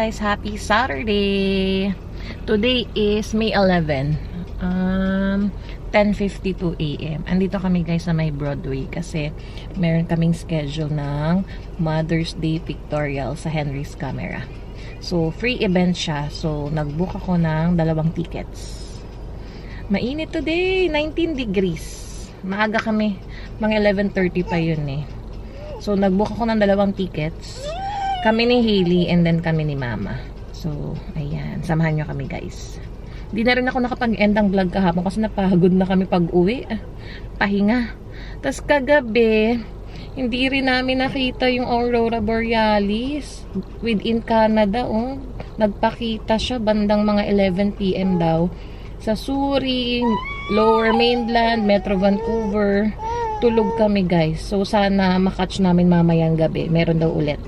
guys, happy Saturday. Today is May 11. 10:52 AM. Andito kami guys sa may Broadway kasi meron kaming schedule ng Mother's Day pictorial sa Henry's Camera. So, free event siya. So, nag-book ako ng 2 tickets. Mainit today, 19 degrees. Maaga kami, mga 11:30 pa yun eh. So, nag-book ako ng 2 tickets. Kami ni Hailey and then kami ni Mama. So, ayan. Samahan nyo kami guys. Di na rin ako nakapag-end ang vlog kahapon kasi napagod na kami pag-uwi. Pahinga. Tapos kagabi, hindi rin namin nakita yung Aurora Borealis within Canada. Oh. Nagpakita siya bandang mga 11 PM daw. Sa Surrey, Lower Mainland, Metro Vancouver. Tulog kami guys. So, sana makatch namin mamayang gabi. Meron daw ulit.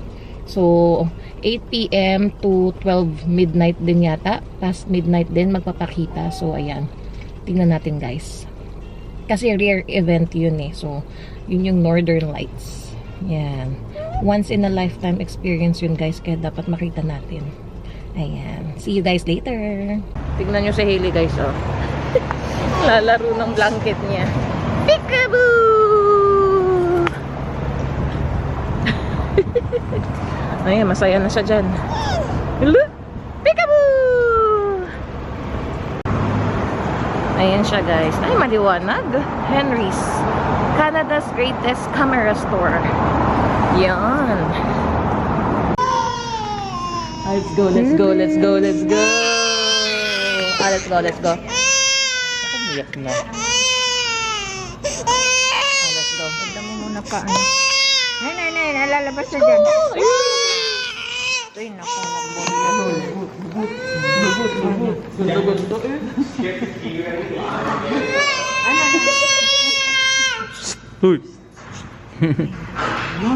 So, 8 PM to 12 midnight din yata. Past midnight din magpapakita. So, ayan. Tingnan natin guys. Kasi rare event yun eh. So, yun yung Northern Lights. Yan. Once in a lifetime experience yun guys. Kaya dapat makita natin. Ayan. See you guys later. Tingnan nyo si Hailey guys oh. Lalaro ng blanket niya. Peekaboo! Ayan, masaya na siya dyan. Hello? Peekaboo! Ayan siya guys. Ay, maliwanag. Henry's. Canada's greatest camera store. Yan. Let's go, let's go, let's go, let's go. Ah, let's go, let's go. Iyak na. Ah, let's go. Punta mo muna pa. Ay, nalalabas na dyan. Ay, naku, Uy.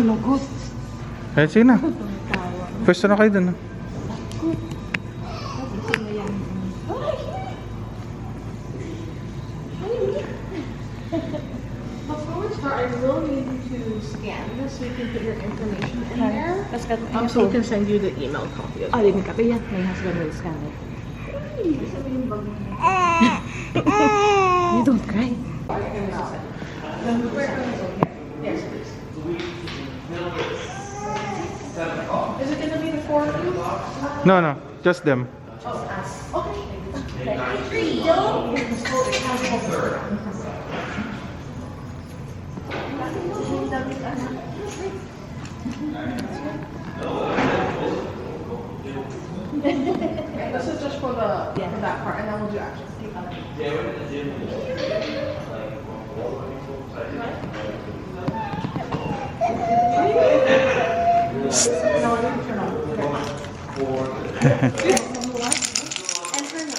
lagot. Eh, sige na. Pwesto na kayo dun. I will need to scan this so you can put your information in there. So So we can send you the email copy of it. din kape yan. My husband will scan it. You don't cry. Yes, please. Is it going to be the 4 of you? No, just them. This is just for the for that part, and then we'll do actions. No, I didn't turn on. And her name.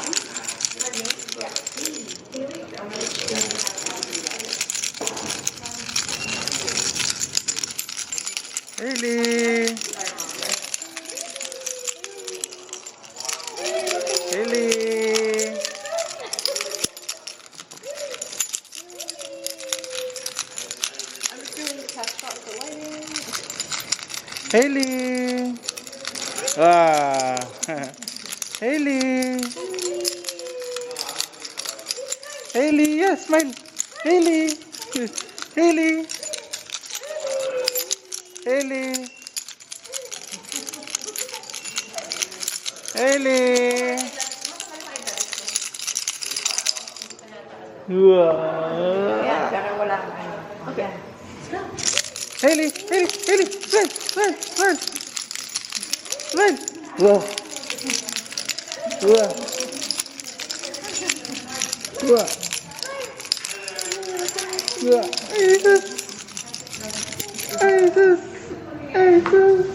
Hailey! Hailey! I'm just doing the test shot for lighting. Hailey! Ah! Hailey! Hailey, yes, smile! Hailey! Hailey! Hailey! Hailey! Wow! Ayan, pero wala. Okay. Hailey! Hailey! Hailey! Smile! Smile! Smile! Smile! Wow! Wow! Wow! Wow! Jesus! Jesus! Jesus!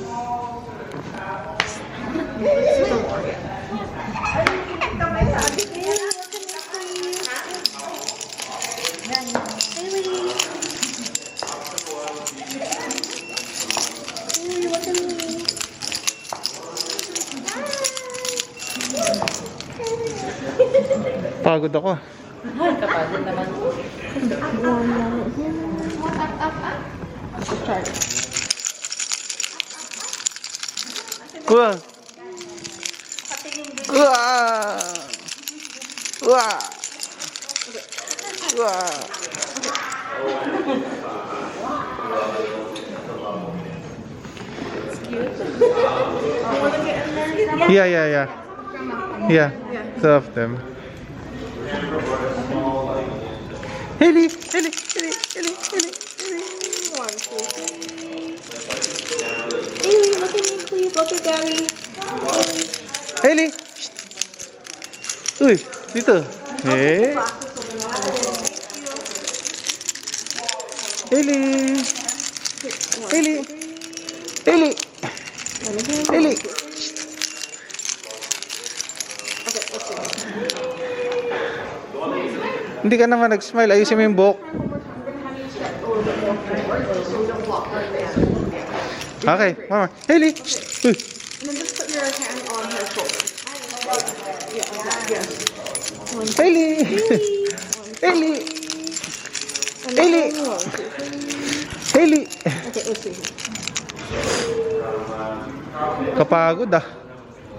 Pagod ako. Kapagod naman. Wow! Wah! Wah! Wah! Yeah. Yeah, two of them. Haley. Haley, look at me, please. Look at Daddy. Haley. Uy, dito. Eh. Haley. Hindi ka naman nag-smile. Ayusin mo yung buhok. Okay, mama. Haley. Uy. And then just put your hand on her shoulder. Haley. Haley. Okay, let's see. Kapagod ah.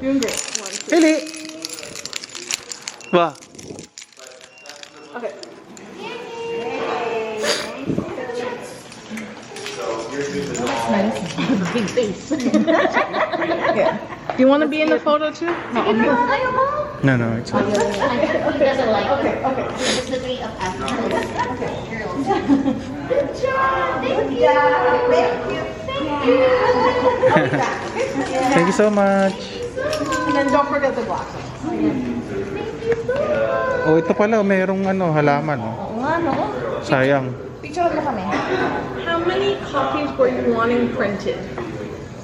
Doing great. 1, 2. Haley. Wah. Okay. Big face. Yeah. Do you want to be in the photo too? No, okay. No, it's okay. He doesn't like Okay. It's the three of us. Thank you so much. And then don't forget the glasses. Oh, ito pala, mayroong halaman. Oh. Oo nga, no? Sayang. Picture mo kami. How many copies were you wanting printed?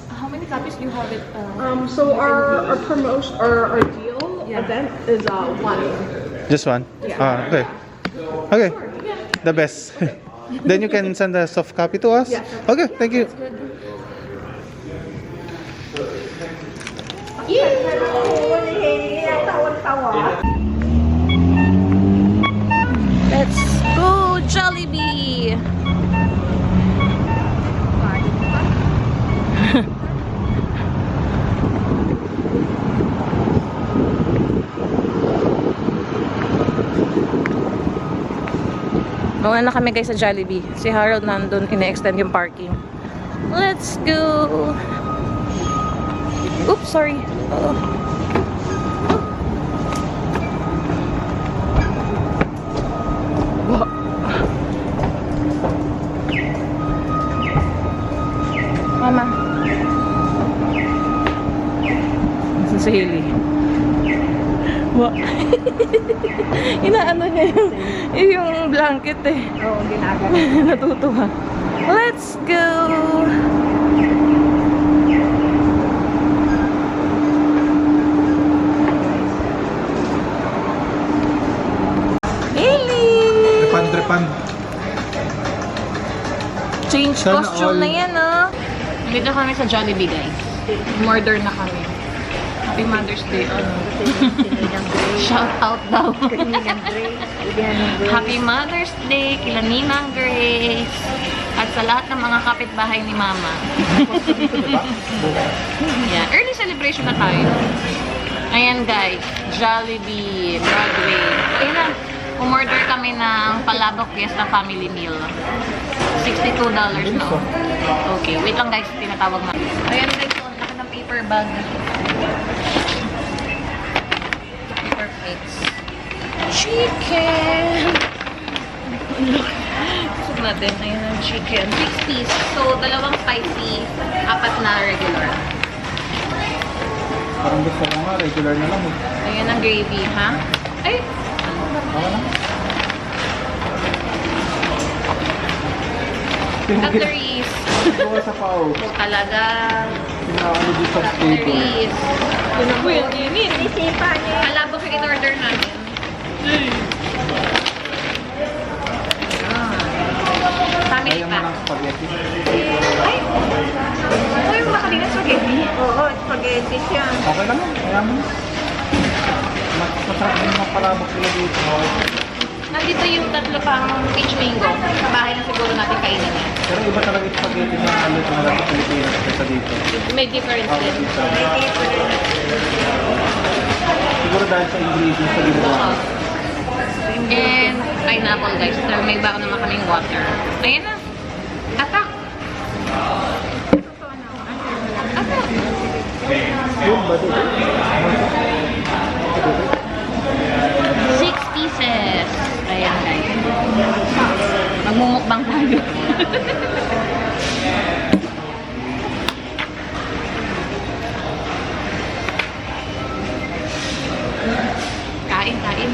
How many copies do you have it? So our promotion or our deal event is 1. Just one? Yeah. Okay. Okay. The best. Then you can send a soft copy to us? Yeah. Okay, thank you. Let's go, Jollibee! Nauna na kami guys sa Jollibee. Si Harold nandun, ina-extend yung parking. Let's go! Oops, sorry. Oh. Wow. Mama. Nasaan si Haley? Wow. Inaano niya yung blanket eh. Oo, ginagawa. Natutuwa. Let's go! Haley! Repan. Change Sana costume all. na yan, ah. Dito kami sa Jollibee, guys. Murder na kami. Happy Mother's Day, ano. Shout out daw. Happy Mother's Day kila Ninang Grace at sa lahat ng mga kapitbahay ni Mama. Yeah, early celebration na tayo. Ayan guys, Jollibee, Broadway. Ayun na, umorder kami ng Palabok Fiesta Family Meal. $62 na. Okay, wait lang guys, tinatawag na. Ayan guys, so, laki ng paper bag. Paper plates. Chicken! Gusto natin, ayun ang chicken. 6 piece. So, 2 spicy, 4 na regular. Parang gusto ko nga, regular na lang. Ayan ang gravy, ha? Ay! Cutleries. Ito sa pao. So, talaga. Pinaano dito sa Cutleries. Ano po yung limit? Isipan niya. Palabok yung in-order namin. Family pack. spaghetti. Ay! Ano yung mga kanina spaghetti? Oo, spaghetti siya. Okay lang yun. Kaya mo. Masarap yung mga palabok sila dito. Nandito yung 3 pang peach mango. Sa bahay na siguro natin kainan yan. Pero iba talaga yung spaghetti na dito na sa Pilipinas kaysa dito. May difference din. Dito. Siguro dahil sa ingredients sa ginawa. And pineapple guys. Pero may baka naman kaming water. Ayan na. Atak! Atak! Yun ba dito? 6 pieces. Ayan guys. Magmumukbang tayo. Kain, kain.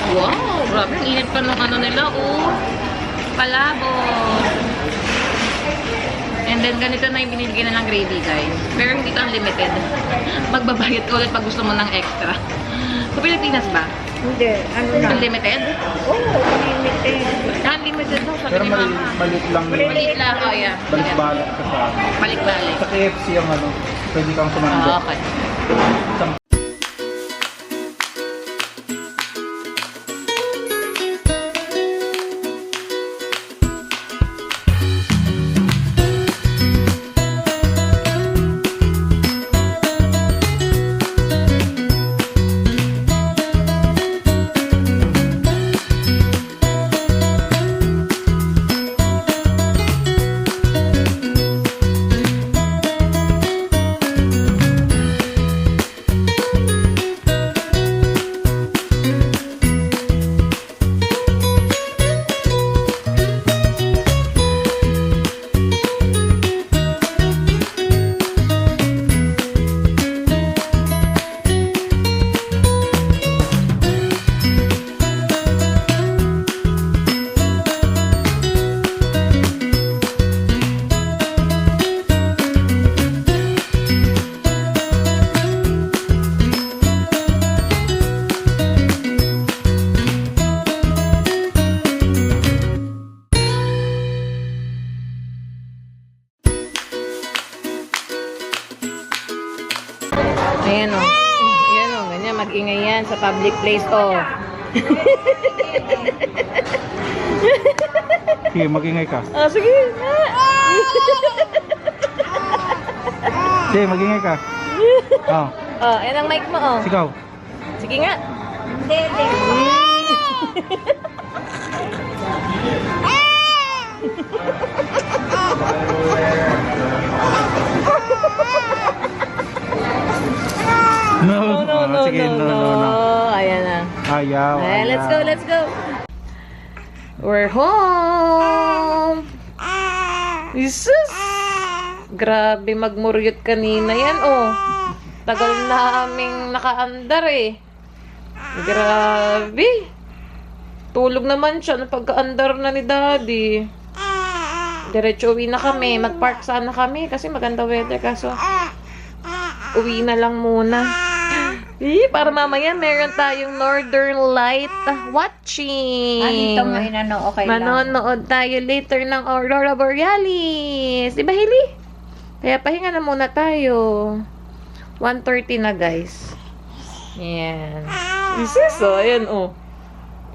Wow, grabe. Ang init pa ng ano nila, oh. Palabok. And then, ganito na yung binibigyan na ng gravy, guys. Pero hindi ka unlimited. Magbabayad ka ulit pag gusto mo ng extra. Sa Pilipinas ba? Hindi, ano na. Unlimited? Oo, unlimited. Unlimited daw, sabi Pero ni Mama. maliit lang yun. Maliit lang, oh yeah. Balik-balik ka sa akin. Balik-balik. Sa KFC yung ano, pwede kang tumanda. Okay. Ayan o. Ayan o. Ganyan. Mag-ingay yan sa public place. O. Sige, mag-ingay ka. Sige. Sige, mag-ingay ka. Oh, Ayan ang mic mo. O. sigaw. Sige nga. Hindi, hindi. No, sige, no. Ayan na. Ayaw, Ayan, let's go, let's go. We're home. Jesus. Grabe, magmuryot kanina yan, oh. Tagal naming nakaandar, eh. Grabe. Tulog naman siya na pagka-andar na ni Daddy. Diretso uwi na kami. Mag-park sana kami kasi maganda weather. Kaso, uwi na lang muna. Para mamaya meron tayong Northern Light watching. Dito mo inano, okay lang. Manonood tayo later ng Aurora Borealis. Diba, Hailey? Kaya pahinga na muna tayo. 1:30 na, guys. Yan. Isis, oh. Ayan, oh.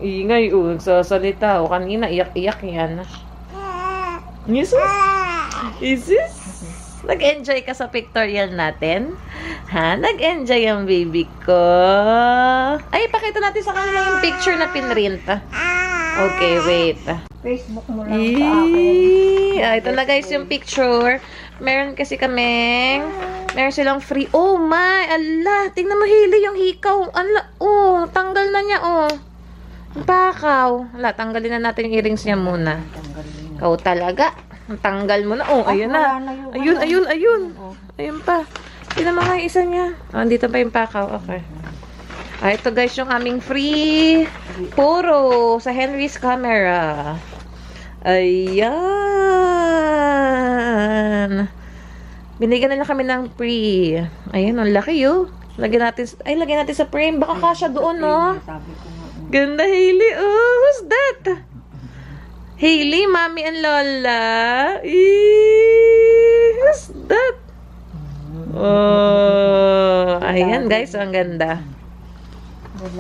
Ingay, oh. Nagsasalita. O, kanina, iyak-iyak yan. Isis? Isis? Nag-enjoy ka sa pictorial natin? Ha? Nag-enjoy ang baby ko? Ay, pakita natin sa kanila yung picture na pinrint. Okay, wait. Facebook mo lang sa akin. Ito na guys yung picture. Meron kasi kaming, meron silang free. Oh my, ala, tingnan mo Hailey yung hikaw. Ala, oh, tanggal na niya, oh. Yung pakaw. Ala, tanggalin na natin yung earrings niya muna. Ikaw talaga. Tanggal mo na. Oh, ayun na. Ayun. Ayun pa. Tingnan mo nga yung isa niya. Andito pa yung pakaw. Okay. Ito guys yung aming free puro sa Henry's camera. Ayan. Binigyan na lang kami ng free. Ayan, ang laki oh. Lagyan natin sa frame. Baka kasya doon, no? Ganda, Hailey. Oh, who's that? Hailey, Mommy and Lola. Who's that? Oh, ayan guys, ang ganda.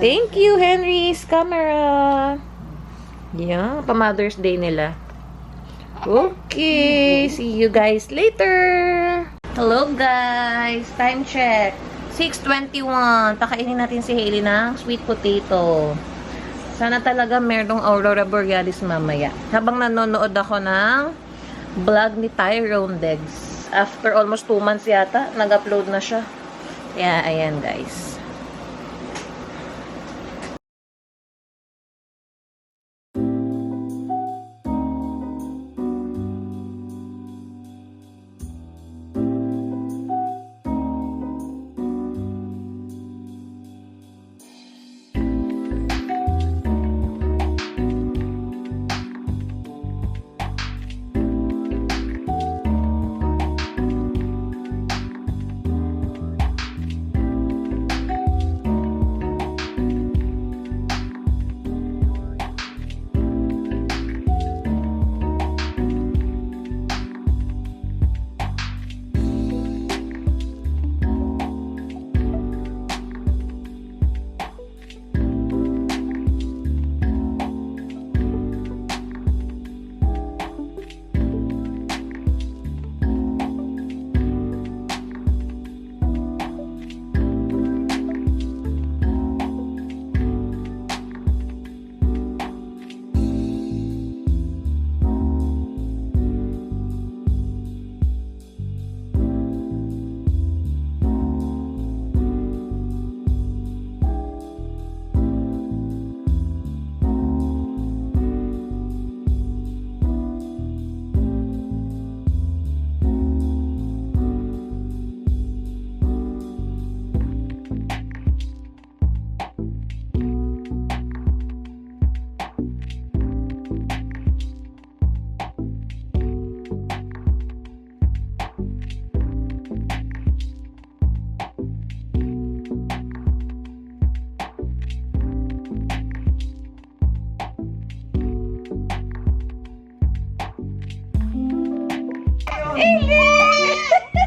Thank you, Henry's camera. Yeah, pa Mother's Day nila. Okay, see you guys later. Hello guys, time check. 6:21. Pakainin natin si Hailey ng sweet potato. Sana talaga merong Aurora Borealis mamaya. Habang nanonood ako ng vlog ni Tyrone Degs. After almost 2 months yata, nag-upload na siya. Kaya, ayan guys.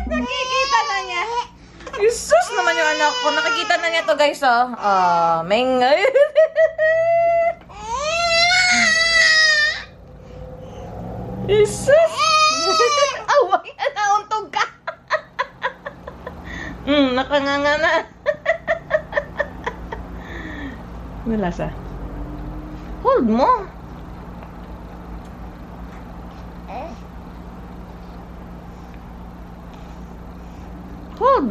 Nakikita na niya. Jesus naman yung anak ko. Nakikita na niya to guys, oh. Oh, mengay. Jesus. Away, nauntog ka. Nakanganga na. Wala sa. Hold mo. Hold.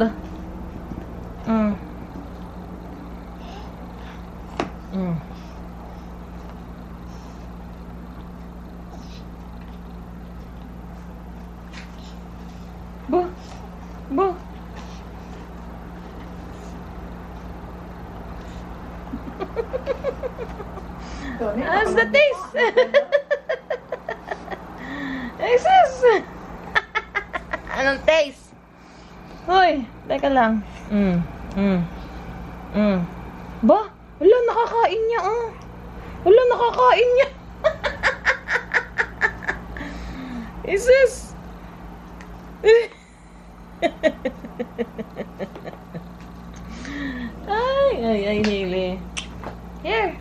Bo. Bo. How's the taste? Jesus. Anong taste? Hoy, teka lang. Ba? Wala, nakakain niya, oh. Wala, nakakain niya. Jesus. Ay, Hailey. Here.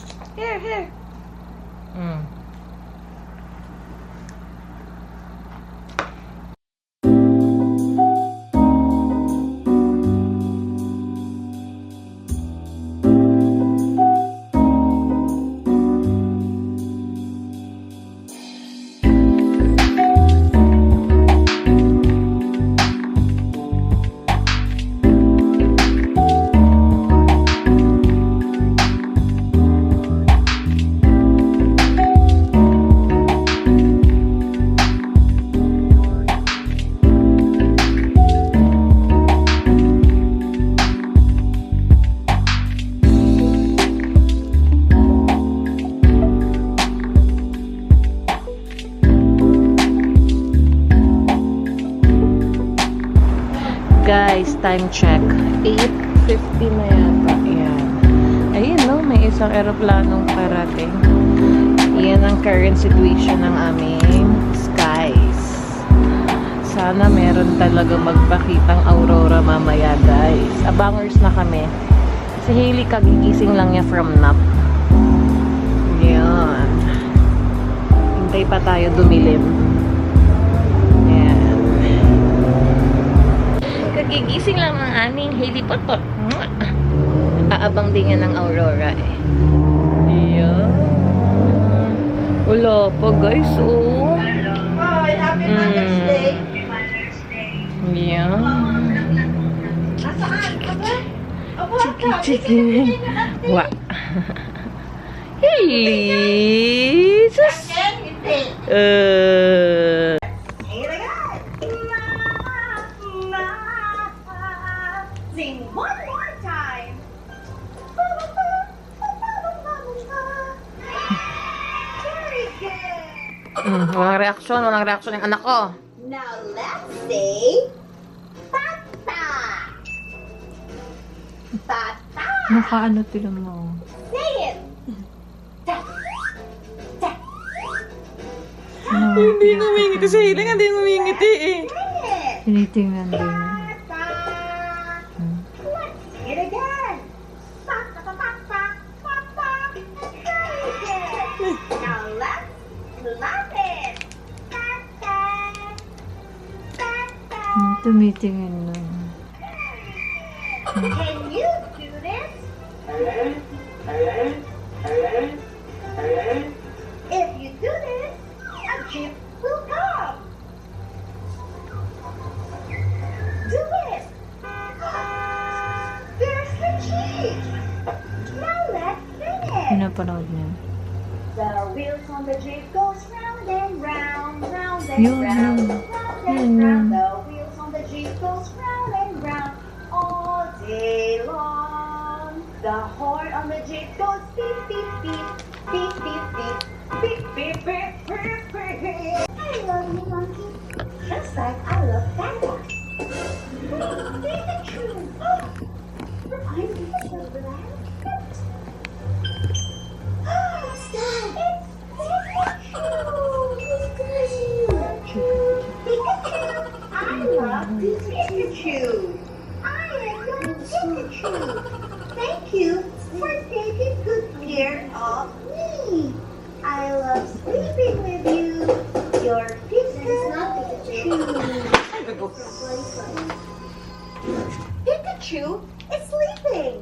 Guys, time check. 8:50 na yata. Ayan. Ayun, no? May isang aeroplanong parating. Yan ang current situation ng aming skies. Sana meron talaga magpakitang aurora mamaya, guys. Abangers na kami. Si Hailey kagigising lang niya from nap. Yan. Hintay pa tayo dumilim. Ayan. Kagigising lang ang aming Hailey Potpot. Aabang din yan ng Aurora eh. Ayan. Wala pa guys, oh. Hi, happy Mother's Day. Ayan. Nasaan ka ba? Chicken. Wa. Hailey! Sus! Sing one more time. Very good. Walang reaksyon yung anak ko. Now let's say tata. Tata. Nakaano tilang mo? Say it. Hindi ngumingiti si Hailey, hindi ngumingiti eh. Tinitingnan din. Sing it again. Tata, tata, tata. Very good. Now let's clap it. Tata. Tata. Tumitingin na. Can you do this? If you do this, a jeep will come. Do it. There's the jeep. Now let's sing it. Pinapanood niya. The wheels on the jeep goes round and round, round and Yun, round, yun. round Yun, and round. yun. The wheels on the jeep goes round and round all day long. The horn on the jeep goes beep beep beep, beep beep beep, beep beep beep beep beep beep. I love you, monkey, just like I love Santa. Pikachu. I'm so glad. I love Pikachu. I am your Pikachu. Thank you for taking good care of me. I love sleeping with you. Your Pikachu. Pikachu is sleeping.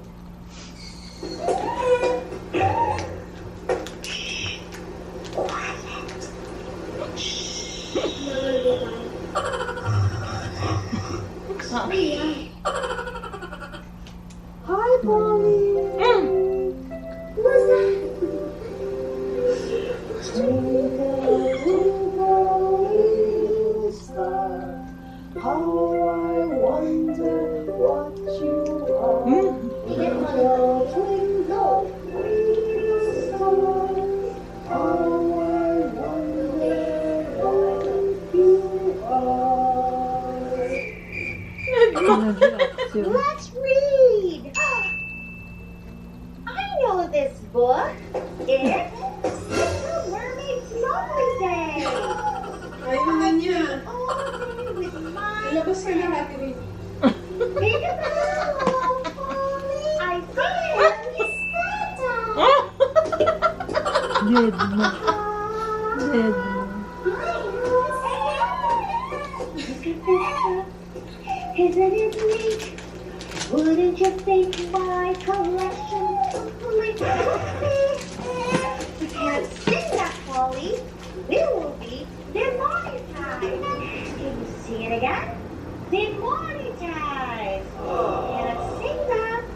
Hi, Polly. What's that? Twinkle, twinkle, little star, how I wonder what you are. Twinkle, twinkle, little star, how I wonder what you are. Let's read. I know this book. It's Little Mermaid's Lovely Day. Ay, naman niya. Oh, with my Ilabas ka na natin eh. Peekaboo, Polly. I think it's Santa. Dead na. Dead na. Isn't it neat? Wouldn't you think my collection complete would be? We can't sing that, Polly. We will be demonetized. Can you sing it again? Demonetized. Cannot sing that.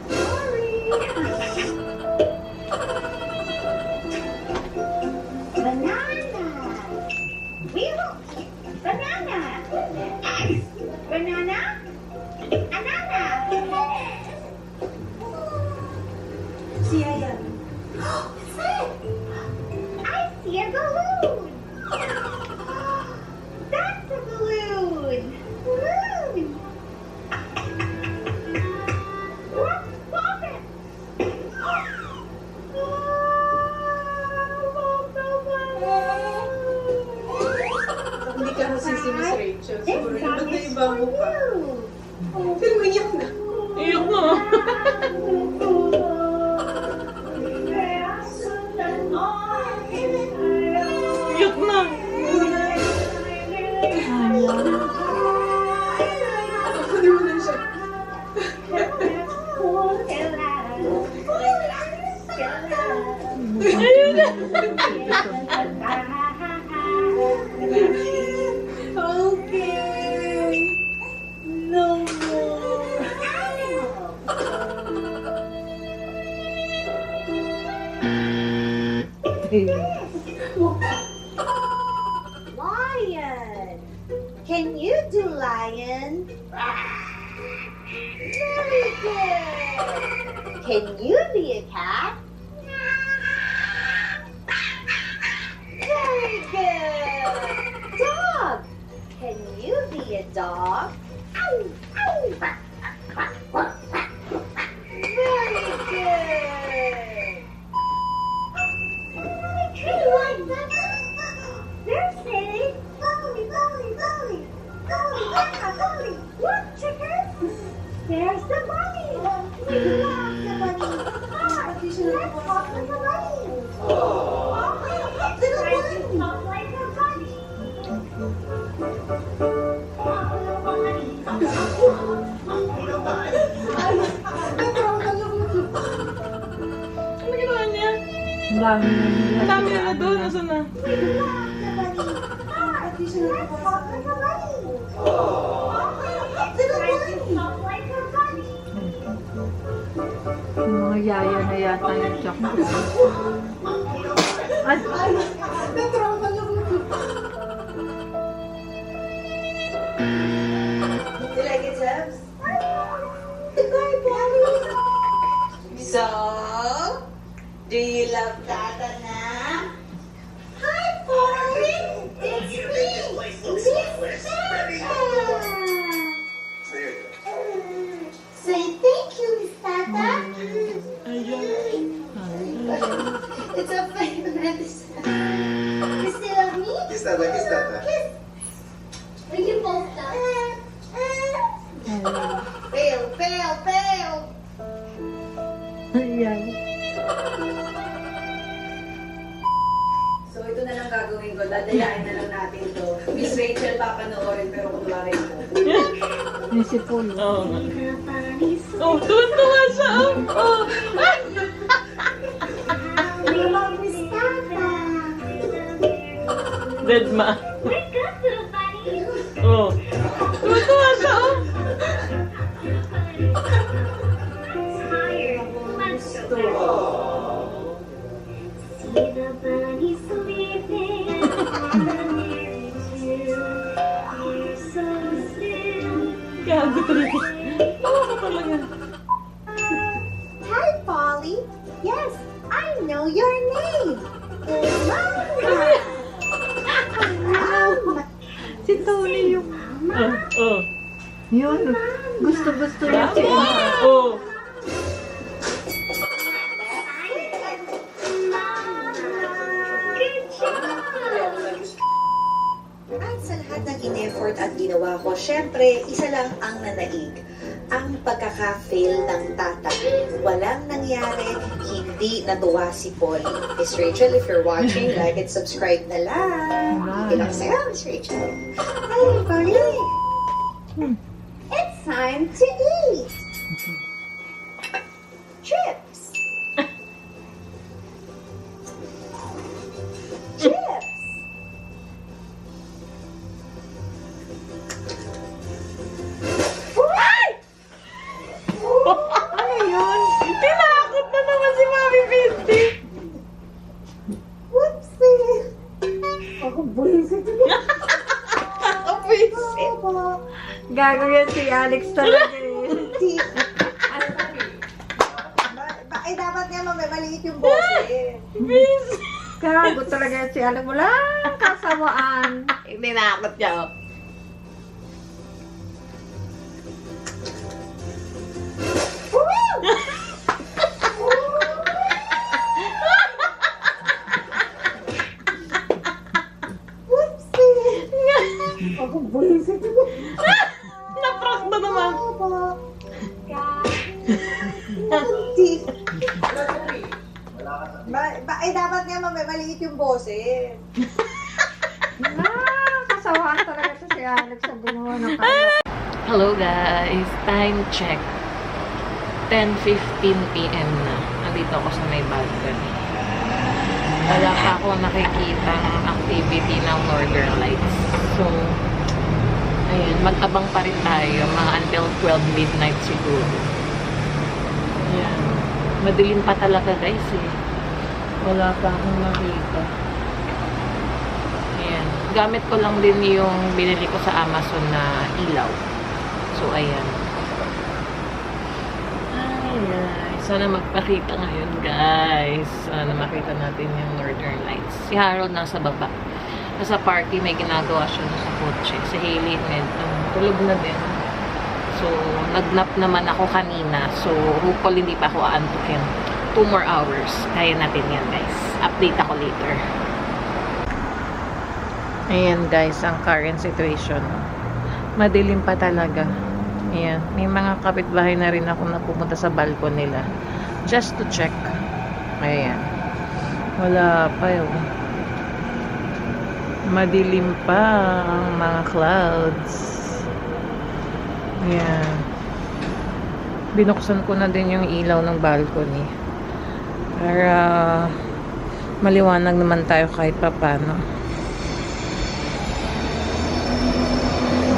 Sorry. Banana. We will eat banana. Banana. Banana. Siya yan. What's that? I see a balloon. That's a balloon. Balloon. Let's pop it. Hindi ka nasisi Miss Rachel. This Siguro song iba't na is iba for mo pa. you. Pero umiyak na. Iyok na. Iyok Can you do lion? Very good. Can you be a cat? Very good. Dog. Can you be a dog? Very good. Tree like that. There's Sadie. Follow me. Yeah, follow me. Look, chicken. There's the bunny. We love the bunny. Let's talk to the bunny. Talk like a bunny. Ano ginawa niya? Ang dami na nila. Ang dami na doon. Nasaan na? Yung mga yaya na yata yung jackpot. Ay! You like it, Sebs? So, do you love Tata na? Hi, Polly! It's me! It's Tata! Say thank you, Miss Tata! It's a favorite. You still love me? Kiss Tata, kiss Tata. Kiss! Will you both stop? Fail! Ayan. So ito na lang gagawin ko, dadayain na lang natin ito. Miss Rachel papanoorin pero kunwari ko. Yung si Polo. Oo nga. Oh, tuwan-tuwa siya. Oh. We love Miss Tata! Dead ma. Wake up, little bunny! Oh. Tuwan-tuwa siya. Oh. Tired. Let's go. See the bunny sleeping on the near too. You're so still. Gago talaga. Oo ka talaga. Hi, Polly. Yes, I know your name. Mama. Mama. Si Tony yung... Oh. Oh. Yun. Gusto-gusto niya si Oh. At sa lahat ng in-effort at ginawa ko, syempre, isa lang ang nanaig. Ang pagkaka-fail ng tata. Walang nangyari, hindi natuwa si Polly. Miss Rachel, if you're watching, like and subscribe na lang. Ilang sa'yo, Miss Rachel. Hi, Polly. It's time to eat. Chips. Chips. Ano yun? Tinakot na naman si Mami Pinty. Whoopsie. Ako buwisit. Kapwisit. Gagawin si Alex talaga eh. Ay, dapat nga maliit yung boses. Gago talaga si Alex. Walang kasawaan. Tinakot niya. Oh. Ako buwisit. Naprank na naman. Ay, dapat nga maliit yung boses. Kasawaan talaga to si Alex sa gumawa ng kanya. Hello guys, time check. 10:15 PM na. Nandito ako sa may balcony. Wala pa ako nakikita ang activity ng Northern Lights. So, ayun, mag-abang pa rin tayo. Mga until 12 midnight siguro. Ayan. Madilim pa talaga guys eh. Wala pa akong nakita. Ayan. gamit ko lang din yung binili ko sa Amazon na ilaw. So, ayan. Ay, sana magpakita ngayon, guys. Sana makita natin yung Northern Lights. Si Harold nasa baba. Sa party, may ginagawa siya sa kotse. Si Hailey, tulog na din. So, nagnap naman ako kanina. So, hopefully hindi pa ako aantukin. 2 more hours. Kaya natin yan, guys. Update ako later. Ayan, guys, ang current situation. Madilim pa talaga. Ayan, may mga kapitbahay na rin ako na pumunta sa balcony nila. Just to check. Ayan. Wala pa yun. Madilim pa ang mga clouds. Ayan. Binuksan ko na din yung ilaw ng balcony. Para maliwanag naman tayo kahit papano.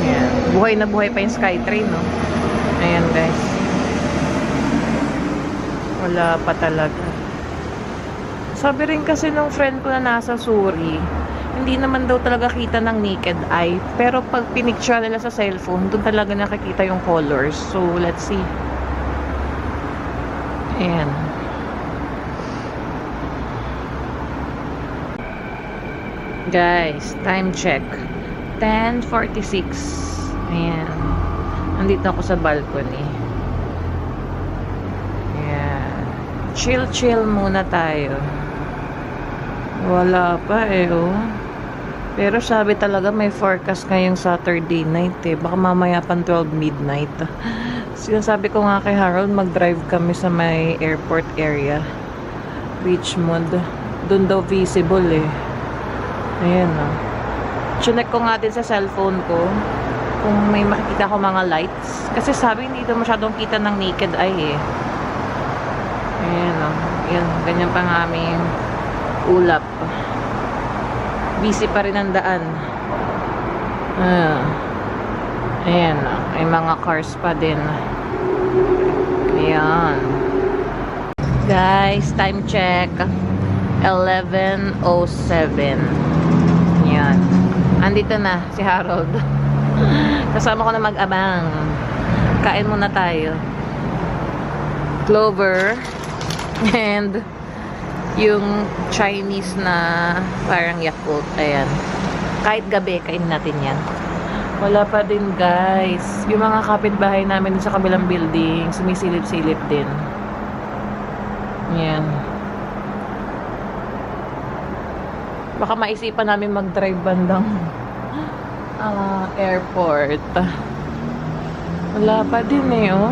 Ayan. Buhay na buhay pa yung Skytrain, no? Ayan, guys. Wala pa talaga. Sabi rin kasi nung friend ko na nasa Suri, hindi naman daw talaga kita ng naked eye. Pero pag pinicture nila sa cellphone, doon talaga nakikita yung colors. So, let's see. Ayan. Guys, time check. 10:46. Ayan. Nandito ako sa balcony. Ayan. Chill muna tayo. Wala pa eh, oh. Pero sabi talaga may forecast ngayong Saturday night eh. Baka mamaya pang 12 midnight. Sinasabi ko nga kay Harold, mag-drive kami sa may airport area. Richmond. Doon daw visible eh. Ayan oh. Chinek ko nga din sa cellphone ko kung may makikita ko mga lights. Kasi sabi hindi daw masyadong kita ng naked eye eh. Ayan oh. Ayan, ganyan pa nga aming ulap. Busy pa rin ang daan. Ayan. May mga cars pa din. Ayan. Guys, time check. 11:07. Ayan. Andito na si Harold. Kasama ko na mag-abang. Kain muna tayo. Clover. And yung Chinese na parang Yakult. Ayan. Kahit gabi, kain natin yan. Wala pa din, guys. Yung mga kapitbahay namin sa kabilang building, sumisilip-silip din. Ayan. Baka maisipan namin mag-drive bandang airport. Wala pa din eh, oh.